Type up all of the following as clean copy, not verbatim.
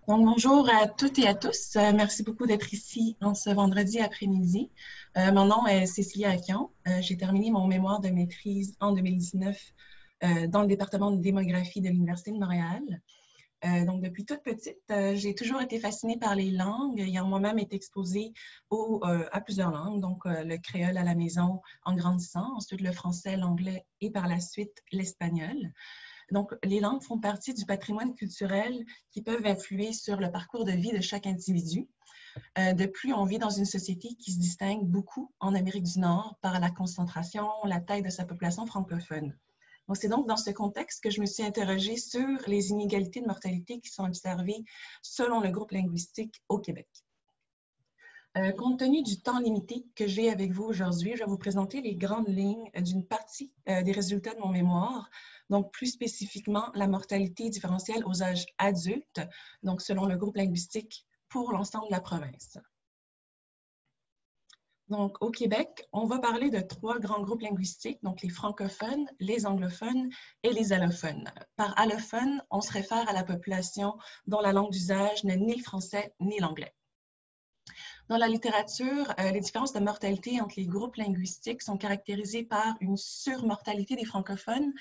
Donc, bonjour à toutes et à tous. Merci beaucoup d'être ici en ce vendredi après-midi. Mon nom est Cécilia Akian. J'ai terminé mon mémoire de maîtrise en 2019 dans le département de démographie de l'Université de Montréal. Donc, depuis toute petite, j'ai toujours été fascinée par les langues, ayant moi-même été exposée à plusieurs langues, donc le créole à la maison en grandissant, ensuite le français, l'anglais et par la suite l'espagnol. Donc, les langues font partie du patrimoine culturel qui peuvent influer sur le parcours de vie de chaque individu. De plus, on vit dans une société qui se distingue beaucoup en Amérique du Nord par la concentration, la taille de sa population francophone. Donc, c'est donc dans ce contexte que je me suis interrogée sur les inégalités de mortalité qui sont observées selon le groupe linguistique au Québec. Compte tenu du temps limité que j'ai avec vous aujourd'hui, je vais vous présenter les grandes lignes d'une partie des résultats de mon mémoire, donc plus spécifiquement la mortalité différentielle aux âges adultes, donc selon le groupe linguistique pour l'ensemble de la province. Donc, au Québec, on va parler de trois grands groupes linguistiques, donc les francophones, les anglophones et les allophones. Par allophone, on se réfère à la population dont la langue d'usage n'est ni le français ni l'anglais. Dans la littérature, les différences de mortalité entre les groupes linguistiques sont caractérisées par une surmortalité des francophones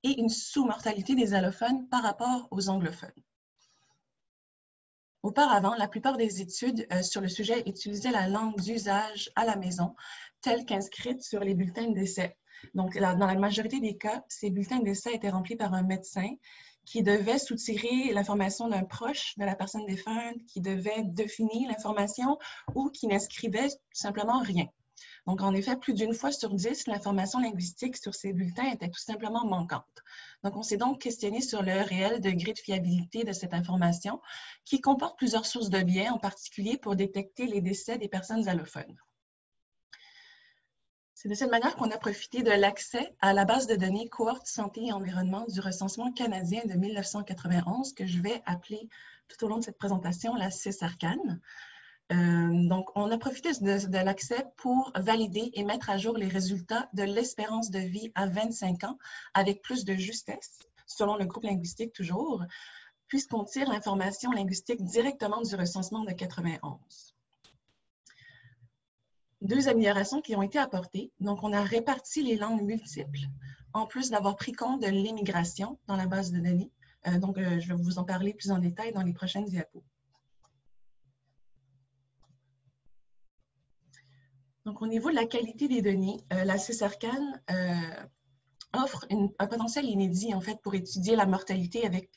et une sous-mortalité des allophones par rapport aux anglophones. Auparavant, la plupart des études sur le sujet utilisaient la langue d'usage à la maison, telle qu'inscrite sur les bulletins de décès. Donc, dans la majorité des cas, ces bulletins de décès étaient remplis par un médecin qui devait soutirer l'information d'un proche de la personne défunte, qui devait définir l'information ou qui n'inscrivait simplement rien. Donc, en effet, plus d'une fois sur 10, l'information linguistique sur ces bulletins était tout simplement manquante. Donc, on s'est donc questionné sur le réel degré de fiabilité de cette information qui comporte plusieurs sources de biais, en particulier pour détecter les décès des personnes allophones. C'est de cette manière qu'on a profité de l'accès à la base de données Cohorte Santé et Environnement du recensement canadien de 1991, que je vais appeler tout au long de cette présentation la CESARCAN. Donc, on a profité de l'accès pour valider et mettre à jour les résultats de l'espérance de vie à 25 ans avec plus de justesse, selon le groupe linguistique toujours, puisqu'on tire l'information linguistique directement du recensement de 91. Deux améliorations qui ont été apportées. Donc, on a réparti les langues multiples, en plus d'avoir pris compte de l'immigration dans la base de données. Je vais vous en parler plus en détail dans les prochaines diapos. Donc, au niveau de la qualité des données, la CESARCAN offre un potentiel inédit, en fait, pour étudier la mortalité avec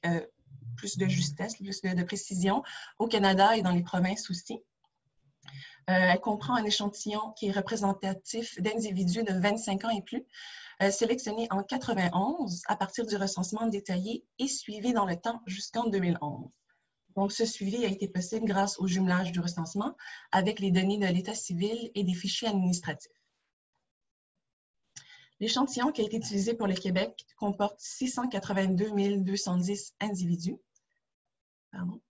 plus de justesse, plus de précision au Canada et dans les provinces aussi. Elle comprend un échantillon qui est représentatif d'individus de 25 ans et plus, sélectionnés en 91 à partir du recensement détaillé et suivis dans le temps jusqu'en 2011. Donc, ce suivi a été possible grâce au jumelage du recensement avec les données de l'état civil et des fichiers administratifs. L'échantillon qui a été utilisé pour le Québec comporte 682 210 individus. Pardon.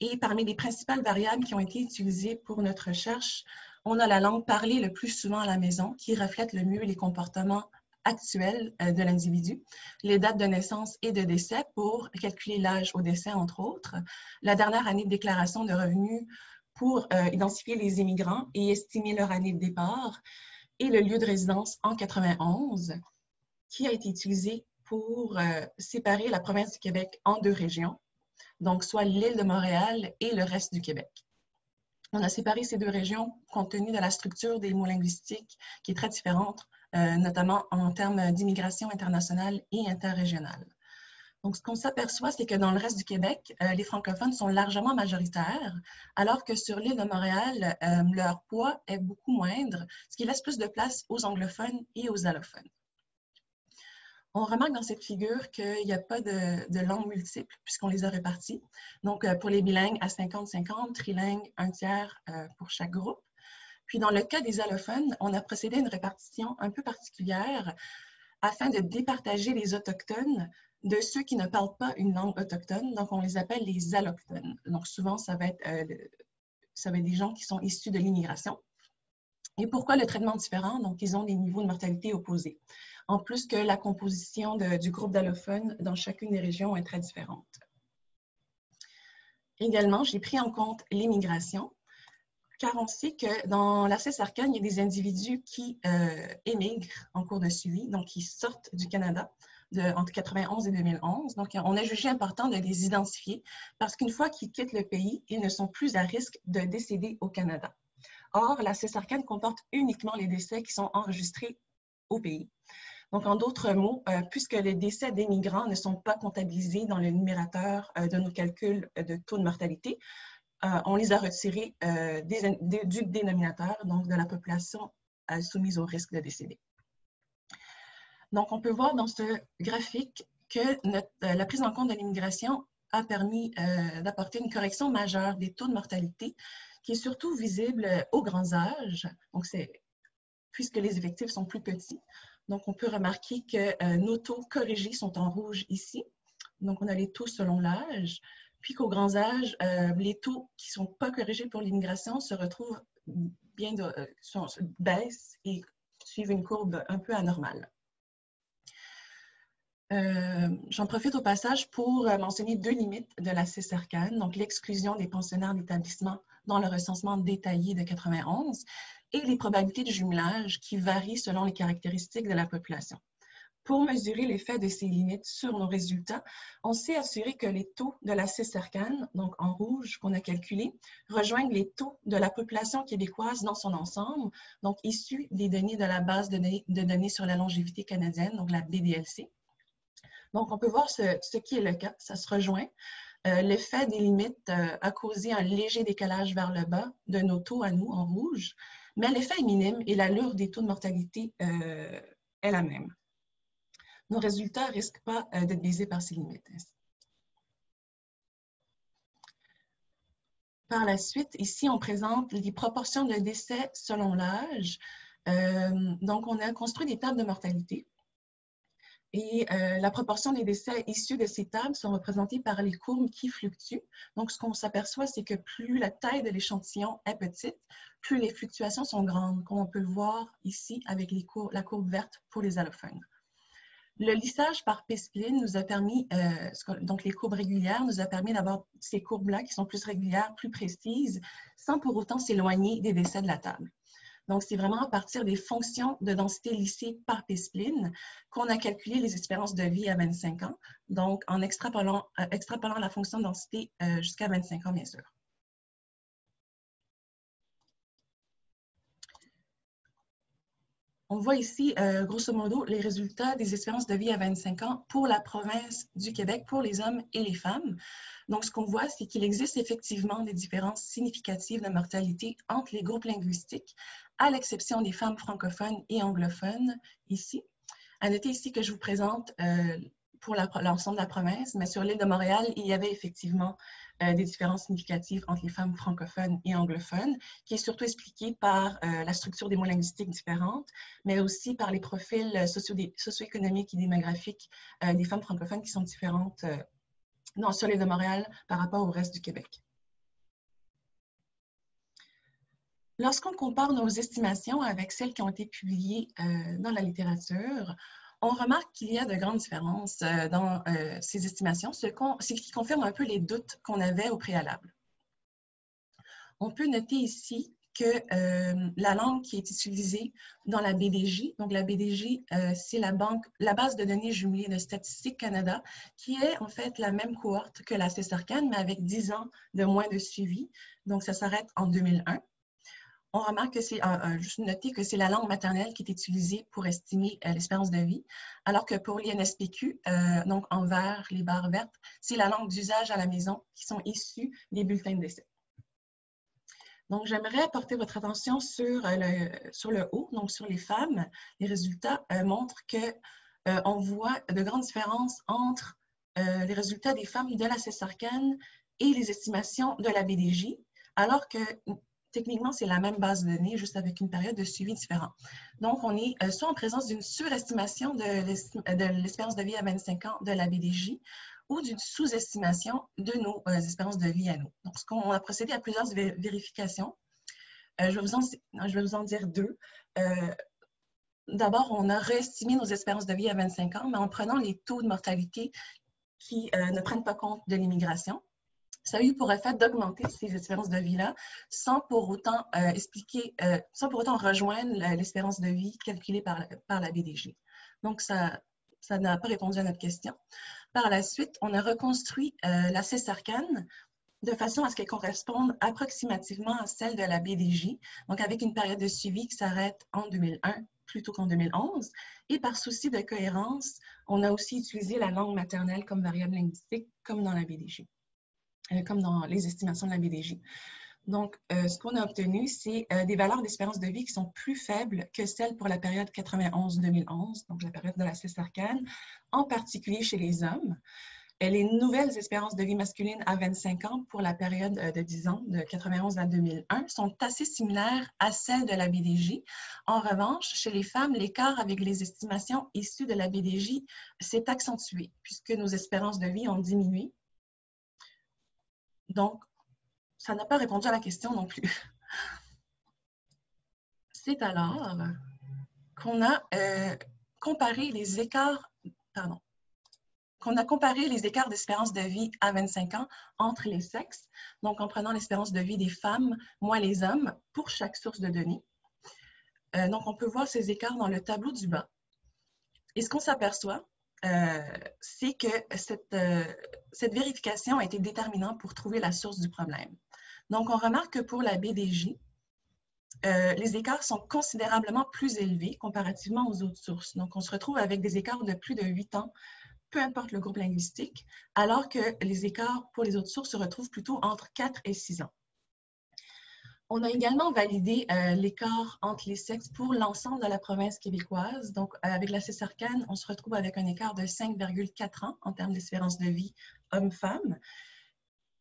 Et parmi les principales variables qui ont été utilisées pour notre recherche, on a la langue parlée le plus souvent à la maison, qui reflète le mieux les comportements actuels de l'individu, les dates de naissance et de décès pour calculer l'âge au décès, entre autres, la dernière année de déclaration de revenus pour identifier les immigrants et estimer leur année de départ, et le lieu de résidence en 91, qui a été utilisé pour séparer la province du Québec en deux régions, donc soit l'île de Montréal et le reste du Québec. On a séparé ces deux régions compte tenu de la structure des mots linguistiques qui est très différente, notamment en termes d'immigration internationale et interrégionale. Donc, ce qu'on s'aperçoit, c'est que dans le reste du Québec, les francophones sont largement majoritaires, alors que sur l'île de Montréal, leur poids est beaucoup moindre, ce qui laisse plus de place aux anglophones et aux allophones. On remarque dans cette figure qu'il n'y a pas de langues multiples puisqu'on les a réparties. Donc, pour les bilingues à 50-50, trilingues, un tiers pour chaque groupe. Puis, dans le cas des allophones, on a procédé à une répartition un peu particulière afin de départager les autochtones de ceux qui ne parlent pas une langue autochtone. Donc, on les appelle les allochtones. Donc, souvent, ça va être des gens qui sont issus de l'immigration. Et pourquoi le traitement différent? Donc, ils ont des niveaux de mortalité opposés. En plus que la composition du groupe d'allophones dans chacune des régions est très différente. Également, j'ai pris en compte l'immigration, car on sait que dans la CESARCAN, il y a des individus qui émigrent en cours de suivi, donc qui sortent du Canada entre 1991 et 2011. Donc, on a jugé important de les identifier parce qu'une fois qu'ils quittent le pays, ils ne sont plus à risque de décéder au Canada. Or, la CESARCAN comporte uniquement les décès qui sont enregistrés au pays. Donc, en d'autres mots, puisque les décès des migrants ne sont pas comptabilisés dans le numérateur de nos calculs de taux de mortalité, on les a retirés du dénominateur, donc de la population soumise au risque de décéder. Donc, on peut voir dans ce graphique que la prise en compte de l'immigration a permis d'apporter une correction majeure des taux de mortalité qui est surtout visible aux grands âges, donc puisque les effectifs sont plus petits. Donc, on peut remarquer que nos taux corrigés sont en rouge ici. Donc, on a les taux selon l'âge, puis qu'aux grands âges, les taux qui ne sont pas corrigés pour l'immigration se retrouvent baissent et suivent une courbe un peu anormale. J'en profite au passage pour mentionner deux limites de la CESARCAN, donc l'exclusion des pensionnaires d'établissement dans le recensement détaillé de 91 et les probabilités de jumelage qui varient selon les caractéristiques de la population. Pour mesurer l'effet de ces limites sur nos résultats, on s'est assuré que les taux de la CESARCAN, donc en rouge qu'on a calculé, rejoignent les taux de la population québécoise dans son ensemble, donc issus des données de la base de données sur la longévité canadienne, donc la BDLC. Donc, on peut voir ce qui est le cas, ça se rejoint. L'effet des limites a causé un léger décalage vers le bas de nos taux à nous en rouge, mais l'effet est minime et l'allure des taux de mortalité est la même. Nos résultats ne risquent pas d'être biaisés par ces limites. Par la suite, ici, on présente les proportions de décès selon l'âge. Donc, on a construit des tables de mortalité. Et la proportion des décès issus de ces tables sont représentés par les courbes qui fluctuent. Donc, ce qu'on s'aperçoit, c'est que plus la taille de l'échantillon est petite, plus les fluctuations sont grandes, comme on peut le voir ici avec la courbe verte pour les allophones. Le lissage par P-spline nous a permis, donc les courbes régulières, nous a permis d'avoir ces courbes-là qui sont plus régulières, plus précises, sans pour autant s'éloigner des décès de la table. Donc, c'est vraiment à partir des fonctions de densité lissée par P-spline qu'on a calculé les espérances de vie à 25 ans, donc en extrapolant la fonction de densité jusqu'à 25 ans, bien sûr. On voit ici, grosso modo, les résultats des espérances de vie à 25 ans pour la province du Québec, pour les hommes et les femmes. Donc, ce qu'on voit, c'est qu'il existe effectivement des différences significatives de mortalité entre les groupes linguistiques, à l'exception des femmes francophones et anglophones ici. À noter ici que je vous présente pour l'ensemble de la province, mais sur l'île de Montréal, il y avait effectivement des différences significatives entre les femmes francophones et anglophones, qui est surtout expliquée par la structure des mots linguistiques différentes, mais aussi par les profils socio-économiques et démographiques des femmes francophones qui sont différentes sur l'île de Montréal par rapport au reste du Québec. Lorsqu'on compare nos estimations avec celles qui ont été publiées dans la littérature, on remarque qu'il y a de grandes différences dans ces estimations, ce qui confirme un peu les doutes qu'on avait au préalable. On peut noter ici que la langue qui est utilisée dans la BDJ, donc la BDJ, c'est la base de données jumelée de Statistique Canada, qui est en fait la même cohorte que la CESARCAN, mais avec 10 ans de moins de suivi. Donc, ça s'arrête en 2001. On remarque que c'est, juste noter que c'est la langue maternelle qui est utilisée pour estimer l'espérance de vie, alors que pour l'INSPQ, donc en vert, les barres vertes, c'est la langue d'usage à la maison qui sont issues des bulletins de décès. Donc, j'aimerais porter votre attention sur le haut, donc sur les femmes. Les résultats montrent qu'on voit de grandes différences entre les résultats des femmes de la CESARCAN et les estimations de la BDJ, alors que techniquement, c'est la même base de données, juste avec une période de suivi différente. Donc, on est soit en présence d'une surestimation de l'espérance de vie à 25 ans de la BDJ ou d'une sous-estimation de nos espérances de vie à nous. Donc, on a procédé à plusieurs vérifications. Je vais vous en dire deux. D'abord, on a réestimé nos espérances de vie à 25 ans, mais en prenant les taux de mortalité qui ne prennent pas compte de l'immigration. Ça a eu pour effet d'augmenter ces espérances de vie-là sans pour autant sans pour autant rejoindre l'espérance de vie calculée par la BDG. Donc, ça n'a pas répondu à notre question. Par la suite, on a reconstruit la CESARCAN de façon à ce qu'elle corresponde approximativement à celle de la BDJ, donc avec une période de suivi qui s'arrête en 2001 plutôt qu'en 2011. Et par souci de cohérence, on a aussi utilisé la langue maternelle comme variable linguistique, comme dans la BDJ, comme dans les estimations de la BDJ. Donc, ce qu'on a obtenu, c'est des valeurs d'espérance de vie qui sont plus faibles que celles pour la période 91-2011, donc la période de la CESARCAN, en particulier chez les hommes. Les nouvelles espérances de vie masculines à 25 ans pour la période de 10 ans, de 91 à 2001, sont assez similaires à celles de la BDJ. En revanche, chez les femmes, l'écart avec les estimations issues de la BDJ s'est accentué puisque nos espérances de vie ont diminué. Donc, ça n'a pas répondu à la question non plus. C'est alors qu'on a comparé les écarts, d'espérance de vie à 25 ans entre les sexes, donc en prenant l'espérance de vie des femmes moins les hommes pour chaque source de données. Donc, on peut voir ces écarts dans le tableau du bas. Et ce qu'on s'aperçoit, c'est que cette vérification a été déterminante pour trouver la source du problème. Donc, on remarque que pour la BDJ, les écarts sont considérablement plus élevés comparativement aux autres sources. Donc, on se retrouve avec des écarts de plus de 8 ans, peu importe le groupe linguistique, alors que les écarts pour les autres sources se retrouvent plutôt entre 4 et 6 ans. On a également validé l'écart entre les sexes pour l'ensemble de la province québécoise. Donc, avec la CESARCAN, on se retrouve avec un écart de 5,4 ans en termes d'espérance de vie homme-femme.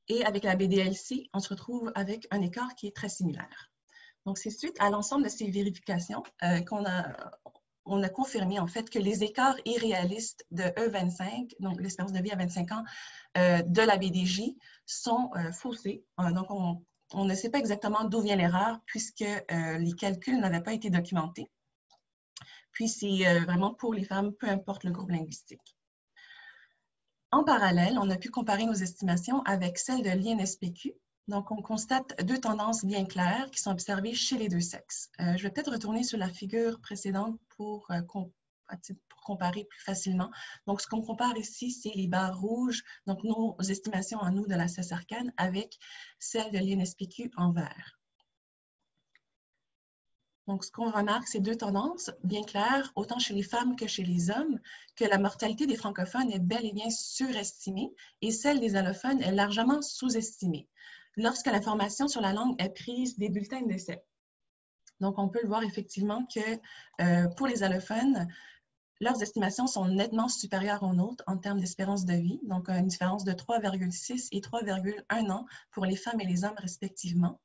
Et avec la BDLC, on se retrouve avec un écart qui est très similaire. Donc, c'est suite à l'ensemble de ces vérifications on a confirmé en fait que les écarts irréalistes de E25, donc l'espérance de vie à 25 ans de la BDJ, sont faussés. Donc, on ne sait pas exactement d'où vient l'erreur puisque les calculs n'avaient pas été documentés. Puis, c'est vraiment pour les femmes, peu importe le groupe linguistique. En parallèle, on a pu comparer nos estimations avec celles de l'INSPQ. Donc, on constate deux tendances bien claires qui sont observées chez les deux sexes. Je vais peut-être retourner sur la figure précédente pour comparer plus facilement. Donc, ce qu'on compare ici, c'est les barres rouges, donc nos estimations en nous de la CESARCAN avec celles de l'INSPQ en vert. Donc, ce qu'on remarque, c'est deux tendances bien claires, autant chez les femmes que chez les hommes, que la mortalité des francophones est bel et bien surestimée et celle des allophones est largement sous-estimée lorsque l'information sur la langue est prise des bulletins de décès. Donc, on peut le voir effectivement que pour les allophones, leurs estimations sont nettement supérieures aux nôtres en termes d'espérance de vie, donc une différence de 3,6 et 3,1 ans pour les femmes et les hommes respectivement.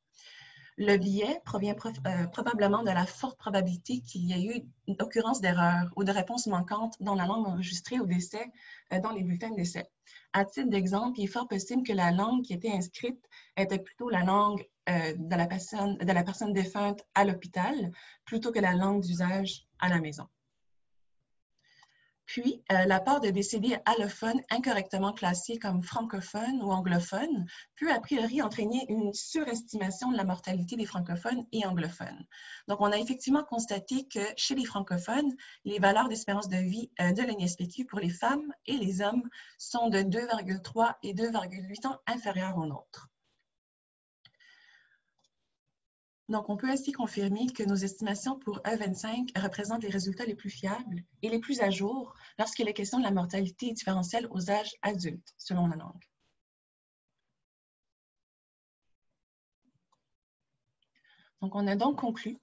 Le biais provient probablement de la forte probabilité qu'il y ait eu une occurrence d'erreurs ou de réponses manquantes dans la langue enregistrée au décès dans les bulletins de décès. À titre d'exemple, il est fort possible que la langue qui était inscrite était plutôt la langue de la personne défunte à l'hôpital plutôt que la langue d'usage à la maison. Puis, la part de décédés allophones incorrectement classés comme francophones ou anglophones peut a priori entraîner une surestimation de la mortalité des francophones et anglophones. Donc, on a effectivement constaté que chez les francophones, les valeurs d'espérance de vie de l'INSPQ pour les femmes et les hommes sont de 2,3 et 2,8 ans inférieures aux nôtres. Donc, on peut ainsi confirmer que nos estimations pour E25 représentent les résultats les plus fiables et les plus à jour lorsqu'il est question de la mortalité différentielle aux âges adultes, selon la langue. Donc, on a donc conclu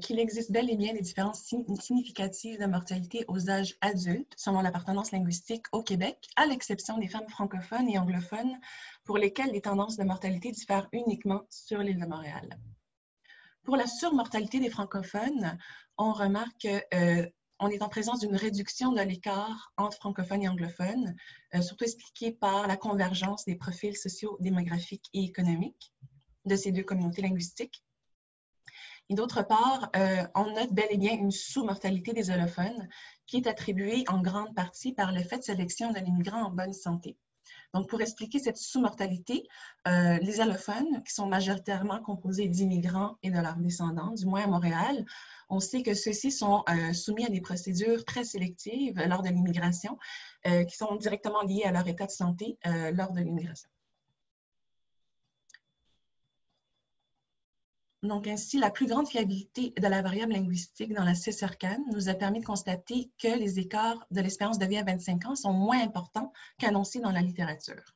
qu'il existe bel et bien des différences significatives de mortalité aux âges adultes, selon l'appartenance linguistique au Québec, à l'exception des femmes francophones et anglophones, pour lesquelles les tendances de mortalité diffèrent uniquement sur l'île de Montréal. Pour la surmortalité des francophones, on remarque qu'on est en présence d'une réduction de l'écart entre francophones et anglophones, surtout expliquée par la convergence des profils sociaux, démographiques et économiques de ces deux communautés linguistiques. Et d'autre part, on note bel et bien une sous-mortalité des allophones qui est attribuée en grande partie par l'effet de sélection de l'immigrant en bonne santé. Donc, pour expliquer cette sous-mortalité, les allophones, qui sont majoritairement composés d'immigrants et de leurs descendants, du moins à Montréal, on sait que ceux-ci sont soumis à des procédures très sélectives lors de l'immigration, qui sont directement liées à leur état de santé lors de l'immigration. Donc, ainsi, la plus grande fiabilité de la variable linguistique dans la CIS-ERCAN nous a permis de constater que les écarts de l'espérance de vie à 25 ans sont moins importants qu'annoncés dans la littérature.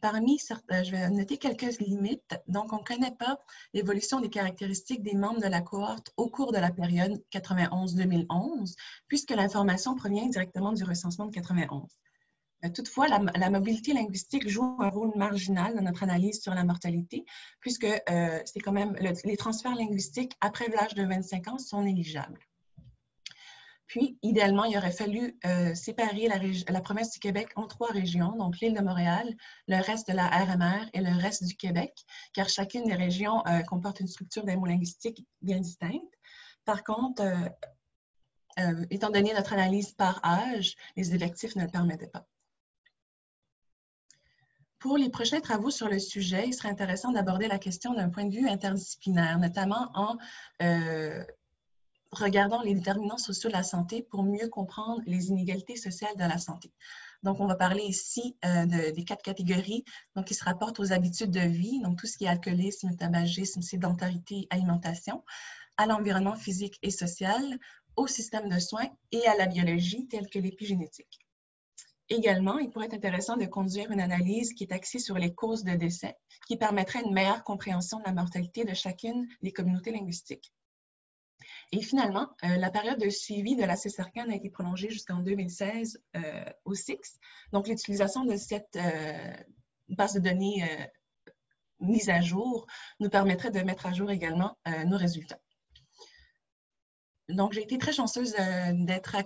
Parmi certains, je vais noter quelques limites. Donc, on ne connaît pas l'évolution des caractéristiques des membres de la cohorte au cours de la période 91-2011, puisque l'information provient directement du recensement de 91. Toutefois, la mobilité linguistique joue un rôle marginal dans notre analyse sur la mortalité, puisque c'est quand même les transferts linguistiques après l'âge de 25 ans sont négligeables. Puis, idéalement, il aurait fallu séparer la province du Québec en 3 régions, donc l'île de Montréal, le reste de la RMR et le reste du Québec, car chacune des régions comporte une structure linguistique bien distincte. Par contre, étant donné notre analyse par âge, les effectifs ne le permettaient pas. Pour les prochains travaux sur le sujet, il serait intéressant d'aborder la question d'un point de vue interdisciplinaire, notamment en regardant les déterminants sociaux de la santé pour mieux comprendre les inégalités sociales de la santé. Donc, on va parler ici des 4 catégories donc, qui se rapportent aux habitudes de vie, donc tout ce qui est alcoolisme, tabagisme, sédentarité, alimentation, à l'environnement physique et social, au système de soins et à la biologie, telle que l'épigénétique. Également, il pourrait être intéressant de conduire une analyse qui est axée sur les causes de décès, qui permettrait une meilleure compréhension de la mortalité de chacune des communautés linguistiques. Et finalement, la période de suivi de la CIS-ERCAN a été prolongée jusqu'en 2016 au SIX. Donc, l'utilisation de cette base de données mise à jour nous permettrait de mettre à jour également nos résultats. Donc, j'ai été très chanceuse d'être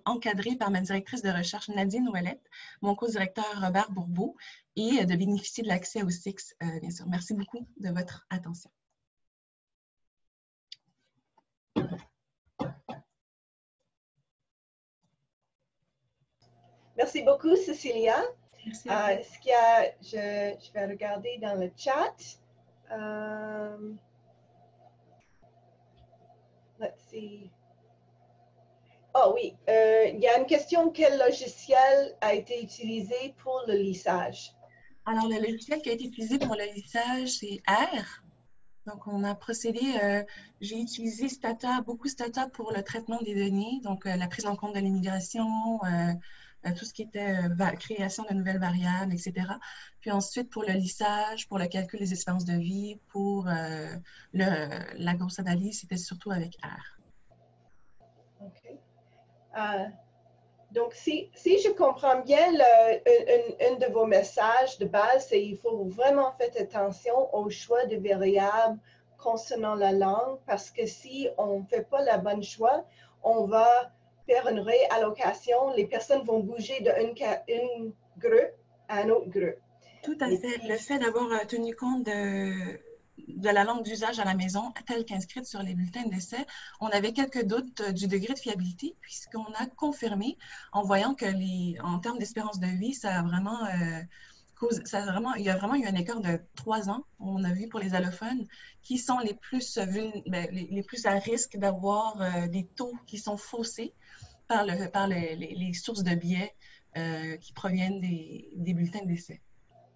encadrée par ma directrice de recherche Nadine Ouellette, mon co-directeur Robert Bourbeau, et de bénéficier de l'accès au SIX, bien sûr. Merci beaucoup de votre attention. Merci beaucoup, Cécilia. Merci. Est-ce qu'il y a, je vais regarder dans le chat. Let's see. Oh oui, il y a une question. Quel logiciel a été utilisé pour le lissage? Alors, le logiciel qui a été utilisé pour le lissage, c'est R. Donc, on a procédé, j'ai utilisé Stata, beaucoup Stata pour le traitement des données, donc la prise en compte de l'immigration, tout ce qui était création de nouvelles variables, etc. Puis ensuite, pour le lissage, pour le calcul des espérances de vie, pour la grosse analyse, c'était surtout avec R. OK. Donc, si je comprends bien, un de vos messages de base, c'est qu'il faut vraiment faire attention au choix de variables concernant la langue, parce que si on ne fait pas le bon choix, on va faire une réallocation. Les personnes vont bouger d'un groupe à un autre groupe. Tout à fait. Le fait d'avoir tenu compte de la langue d'usage à la maison, telle qu'inscrite sur les bulletins de décès, on avait quelques doutes du degré de fiabilité, puisqu'on a confirmé en voyant que, en termes d'espérance de vie, il y a vraiment eu un écart de 3 ans, on a vu pour les allophones, qui sont les plus à risque d'avoir des taux qui sont faussés par les sources de biais qui proviennent des bulletins de décès.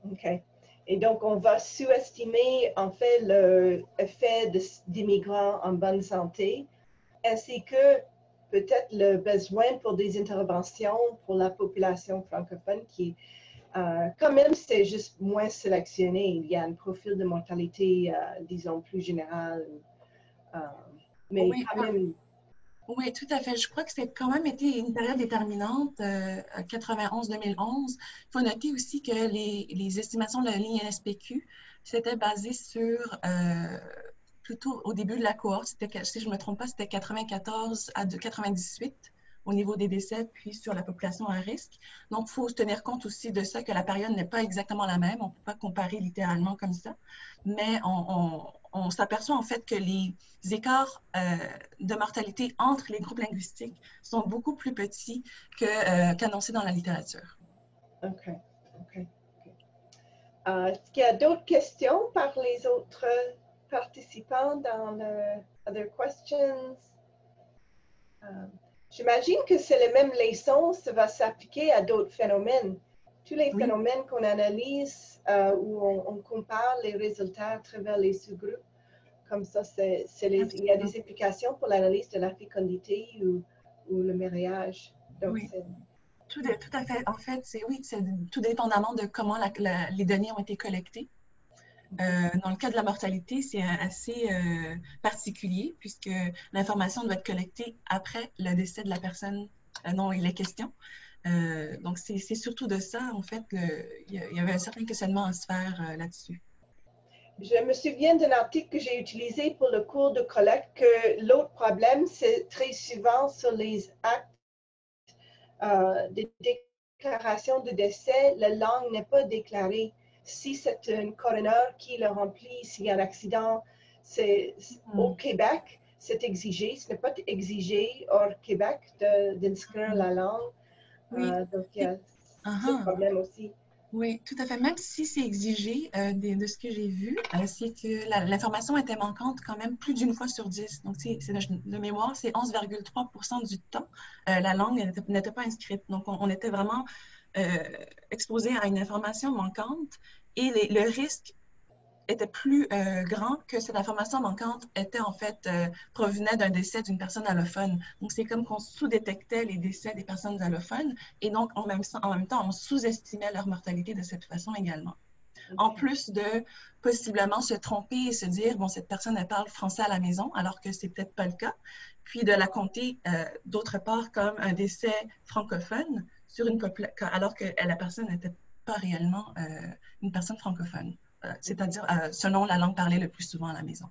OK. Et donc, on va sous-estimer, en fait, l'effet d'immigrants en bonne santé, ainsi que peut-être le besoin pour des interventions pour la population francophone qui, quand même, c'est juste moins sélectionné. Il y a un profil de mortalité, disons, plus général. Mais oui, quand même... Oui, tout à fait. Je crois que c'est quand même été une période déterminante, 91-2011. Il faut noter aussi que les estimations de la ligne NSPQ s'étaient basées sur, plutôt au début de la cohorte, si je ne me trompe pas, c'était 94 à 98 au niveau des décès, puis sur la population à risque. Donc, il faut tenir compte aussi de ça, que la période n'est pas exactement la même. On ne peut pas comparer littéralement comme ça, mais on s'aperçoit en fait que les écarts de mortalité entre les groupes linguistiques sont beaucoup plus petits qu'annoncés dans la littérature. OK. OK. Est-ce qu'il y a d'autres questions par les autres participants dans le other questions? J'imagine que c'est les mêmes leçons, ça va s'appliquer à d'autres phénomènes. Tous les phénomènes qu'on analyse, où on compare les résultats à travers les sous-groupes, comme ça, il y a des implications pour l'analyse de la fécondité ou le mariage. Donc, oui. Tout à fait. En fait, c'est tout dépendamment de comment les données ont été collectées. Dans le cas de la mortalité, c'est assez particulier puisque l'information doit être collectée après le décès de la personne dont il est question. Donc, c'est surtout de ça, en fait, il y avait un certain questionnement à se faire là-dessus. Je me souviens d'un article que j'ai utilisé pour le cours de collecte que l'autre problème, c'est très souvent sur les actes de déclaration de décès, la langue n'est pas déclarée. Si c'est un coroner qui le remplit, s'il y a un accident, au Québec, c'est exigé. Ce n'est pas exigé hors Québec d'inscrire la langue. Oui. Donc, il y a ce problème aussi. Oui, tout à fait. Même si c'est exigé, de ce que j'ai vu, c'est que l'information était manquante quand même plus d'une fois sur 10. Donc, de mémoire, c'est 11,3% du temps, la langue n'était pas inscrite. Donc, on était vraiment exposé à une information manquante et le risque était plus grand que cette information manquante était en fait provenait d'un décès d'une personne allophone. Donc, c'est comme qu'on sous-détectait les décès des personnes allophones et donc en même temps, on sous-estimait leur mortalité de cette façon également. Okay. En plus de possiblement se tromper et se dire, bon, cette personne, elle parle français à la maison, alors que c'est peut-être pas le cas, puis de la compter d'autre part comme un décès francophone sur une population, alors que la personne n'était pas réellement une personne francophone. C'est-à-dire selon la langue parlée le plus souvent à la maison.